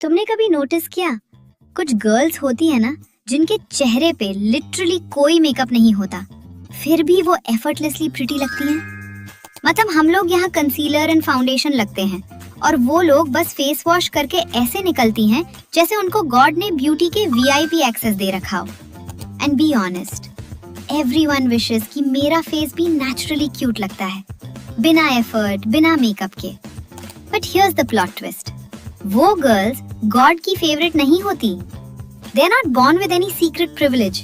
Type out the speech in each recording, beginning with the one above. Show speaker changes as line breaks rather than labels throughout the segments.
तुमने कभी नोटिस किया कुछ गर्ल्स होती है ना जिनके चेहरे पे लिटरली कोई मेकअप नहीं होता, फिर भी वो एफर्टलेसली प्रिटी लगती हैं। मतलब हम लोग यहाँ कंसीलर एंड फाउंडेशन लगते हैं और वो लोग बस फेस वॉश करके ऐसे निकलती हैं जैसे उनको गॉड ने ब्यूटी के वीआईपी एक्सेस दे रखा हो। And be honest, everyone wishes कि मेरा फेस भी नेचुरली क्यूट लगता है, बिना एफर्ट, बिना मेकअप के। But here's the plot twist, वो गर्ल्स गॉड की फेवरेट नहीं होती। They are not born with any secret privilege.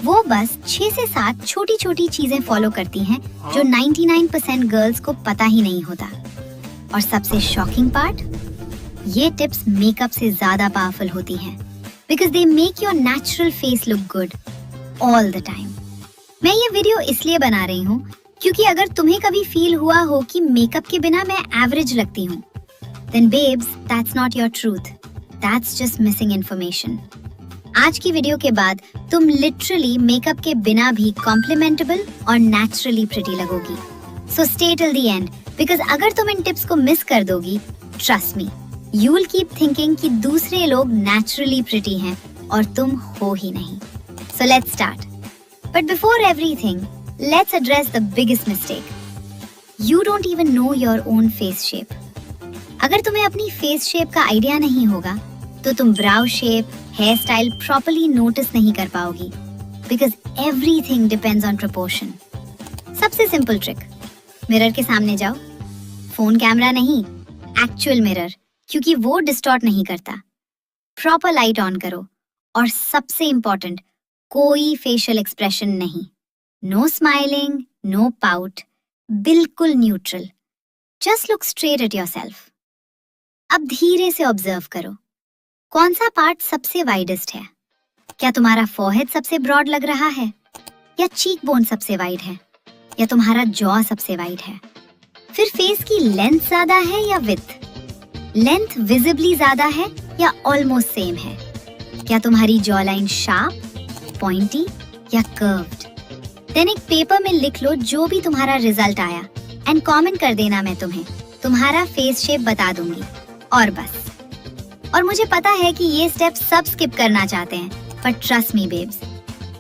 वो बस 6 से 7 छोटी छोटी चीजें फॉलो करती हैं जो 99% गर्ल्स को पता ही नहीं होता। और सबसे शॉकिंग पार्ट, ये टिप्स मेकअप से ज्यादा पावरफुल होती हैं because they make your natural face look good all the time. मैं ये वीडियो इसलिए बना रही हूँ क्योंकि अगर तुम्हें कभी फील हुआ हो कि मेकअप के बिना मैं एवरेज लगती हूँ, then babes, that's not your truth. That's just missing information. आज की वीडियो के बाद तुम लिटरली मेकअप के बिना भी कॉम्प्लीमेंटेबल और नेचुरली प्रिटी लगोगी। So stay till the end, because अगर तुम इन टिप्स को मिस कर दोगी, trust me, you'll keep thinking कि दूसरे लोग नेचुरली प्रिटी हैं और तुम हो ही नहीं। So let's start. But before everything, let's address the biggest mistake. You don't even know your own face shape. अगर तुम्हें अपनी फेस शेप का आइडिया नहीं होगा तो तुम brow shape, hair style properly notice नहीं कर पाओगी because everything depends on proportion. सबसे सिंपल ट्रिक, मिरर के सामने जाओ, फोन कैमरा नहीं, एक्चुअल मिरर, क्योंकि वो डिस्टॉर्ट नहीं करता। प्रॉपर लाइट ऑन करो और सबसे इंपॉर्टेंट, कोई फेशियल एक्सप्रेशन नहीं, नो स्माइलिंग, नो पाउट, बिल्कुल neutral, just look straight at yourself. अब धीरे से ऑब्जर्व करो, कौन सा पार्ट सबसे वाइडेस्ट है? क्या तुम्हारा फोरहेड सबसे ब्रॉड लग रहा है, या चीक बोन सबसे वाइड है, या तुम्हारा जॉ सबसे वाइड है? फिर फेस की लेंथ ज्यादा है या विड्थ? लेंथ विजिबली ज्यादा है या ऑलमोस्ट सेम है? क्या तुम्हारी जॉ लाइन शार्प, पॉइंटी या कर्व्ड? देन एक पेपर में लिख लो जो भी तुम्हारा रिजल्ट आया एंड कमेंट कर देना, मैं तुम्हें तुम्हारा फेस शेप बता दूंगी। और बस। और मुझे पता है कि ये स्टेप सब स्किप करना चाहते हैं, but trust me babes,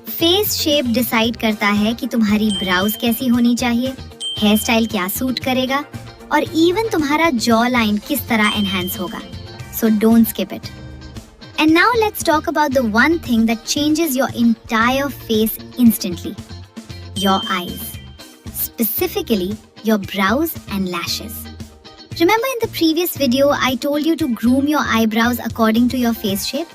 face shape decide करता है कि तुम्हारी ब्राउज कैसी होनी चाहिए, हेयर स्टाइल क्या सूट करेगा, और इवन तुम्हारा जॉ लाइन किस तरह एनहांस होगा। So don't skip it. And now let's talk about the one thing that changes your entire face instantly, your eyes, specifically your brows and lashes. Remember in the previous video I told you to groom your eyebrows according to your face shape?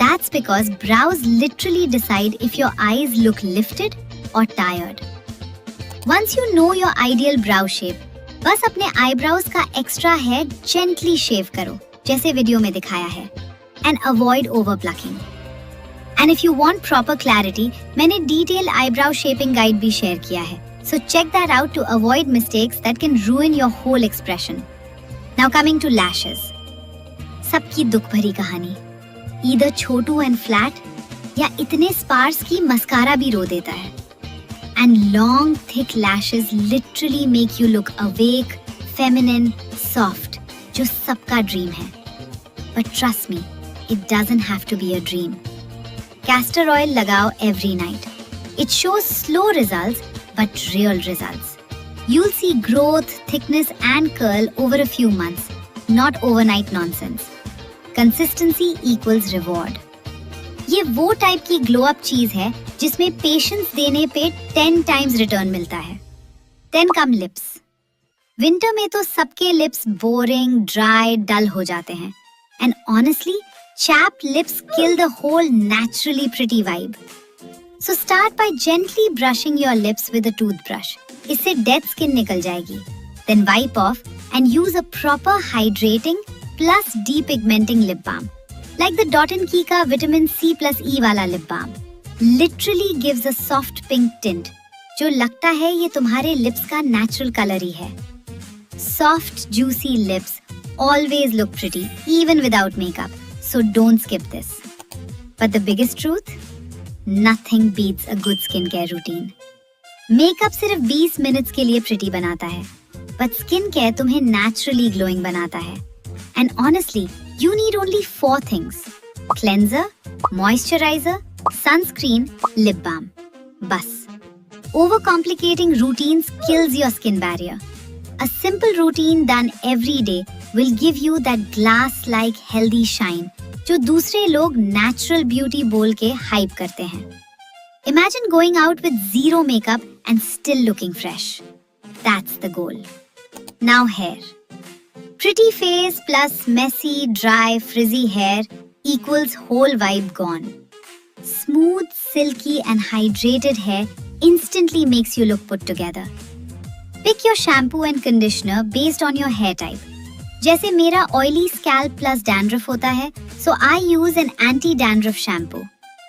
That's because brows literally decide if your eyes look lifted or tired. Once you know your ideal brow shape, बस अपने eyebrows का extra hair gently shave करो, जैसे video में दिखाया है, and avoid over plucking. And if you want proper clarity, मैंने detailed eyebrow shaping guide भी share किया है. So check that out to avoid mistakes that can ruin your whole expression. Now coming to lashes. सबकी दुख भरी कहानी, either Chhotu and flat या इतने sparse की मस्कारा भी रो देता है। And long thick lashes literally make you look awake, feminine, soft, जो सबका dream है। But trust me, it doesn't have to be a dream. Castor oil लगाओ every night. It shows slow results but real results. You'll see growth, thickness and curl over a few months, not overnight nonsense. Consistency equals reward. ये वो type की glow up चीज है जिसमें patience देने पे 10 times return मिलता है। Then come lips. विंटर में तो सबके लिप्स बोरिंग, ड्राई, डल हो जाते हैं। And honestly, chapped lips kill the whole naturally pretty vibe. So start by gently brushing your lips with a toothbrush. इससे dead skin निकल जाएगी. Then wipe off and use a proper hydrating plus depigmenting lip balm. Like the Dot & Key का vitamin C plus E वाला lip balm. Literally gives a soft pink tint, जो लगता है ये तुम्हारे lips का natural color ही है. Soft, juicy lips always look pretty, even without makeup. So don't skip this. But the biggest truth? Nothing beats a good skincare routine. Makeup सिर्फ 20 minutes के लिए प्रिटी बनाता है, बट स्किन केयर तुम्हें naturally glowing बनाता है। And honestly You need only 4 things: cleanser, moisturizer, sunscreen, lip balm. Bas. Overcomplicating routines kills your skin barrier. A simple routine done every day will give you that glass-like healthy shine जो दूसरे लोग natural beauty बोल के hype करते हैं. Imagine going out with zero makeup and still looking fresh. That's the goal. Now hair. Pretty face plus messy, dry, frizzy hair equals whole vibe gone. Smooth, silky and hydrated hair instantly makes you look put together. Pick your shampoo and conditioner based on your hair type. जैसे मेरा oily scalp plus dandruff होता है, so I use an anti-dandruff shampoo.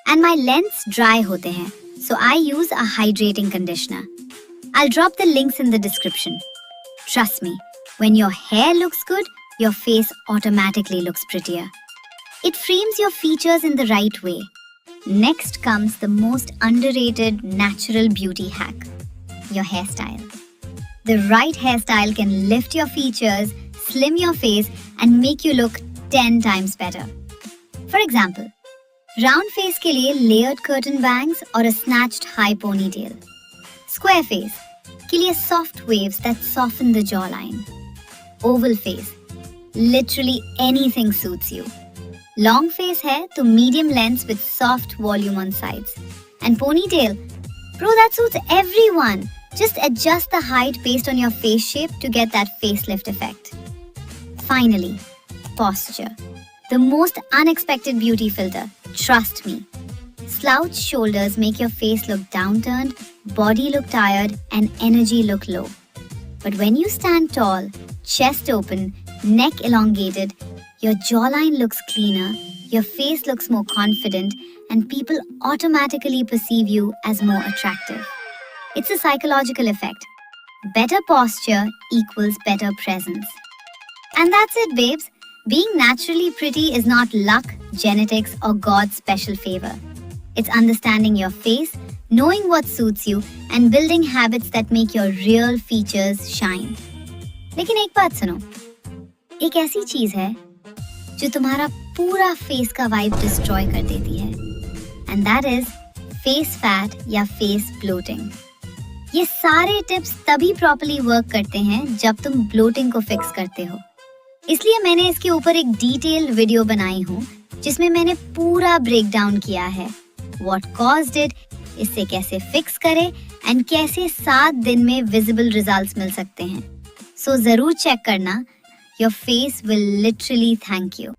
And my lengths dry होते हैं, so I use a hydrating conditioner. I'll drop the links in the description. Trust me, when your hair looks good, your face automatically looks prettier. It frames your features in the right way. Next comes the most underrated natural beauty hack, your hairstyle. The right hairstyle can lift your features, slim your face, and make you look 10 times better. For example, round face के लिए layered curtain bangs or a snatched high ponytail. Square face के लिए soft waves that soften the jawline. Oval face, literally anything suits you. Long face है तो medium lengths with soft volume on sides. And ponytail, bro, that suits everyone. Just adjust the height based on your face shape to get that facelift effect. Finally, posture. The most unexpected beauty filter, trust me. Slouched shoulders make your face look downturned, body look tired, and energy look low. But when you stand tall, chest open, neck elongated, your jawline looks cleaner, your face looks more confident, and people automatically perceive you as more attractive. It's a psychological effect. Better posture equals better presence. And that's it, babes. Being naturally pretty is not luck, genetics, or God's special favor. It's understanding your face, knowing what suits you, and building habits that make your real features shine. लेकिन एक बात सुनो, एक ऐसी चीज है जो तुम्हारा पूरा फेस का वाइब डिस्ट्रॉय कर देती है, and that is face fat या face bloating. ये सारे टिप्स तभी प्रॉपर्ली वर्क करते हैं जब तुम ब्लोटिंग को फिक्स करते हो. इसलिए मैंने इसके ऊपर एक डिटेल्ड वीडियो बनाई हूँ जिसमें मैंने पूरा ब्रेक डाउन किया है. What caused it, इससे कैसे फिक्स करें एंड कैसे 7 दिन में विजिबल रिजल्ट्स मिल सकते हैं. सो जरूर चेक करना. Your face will literally thank you.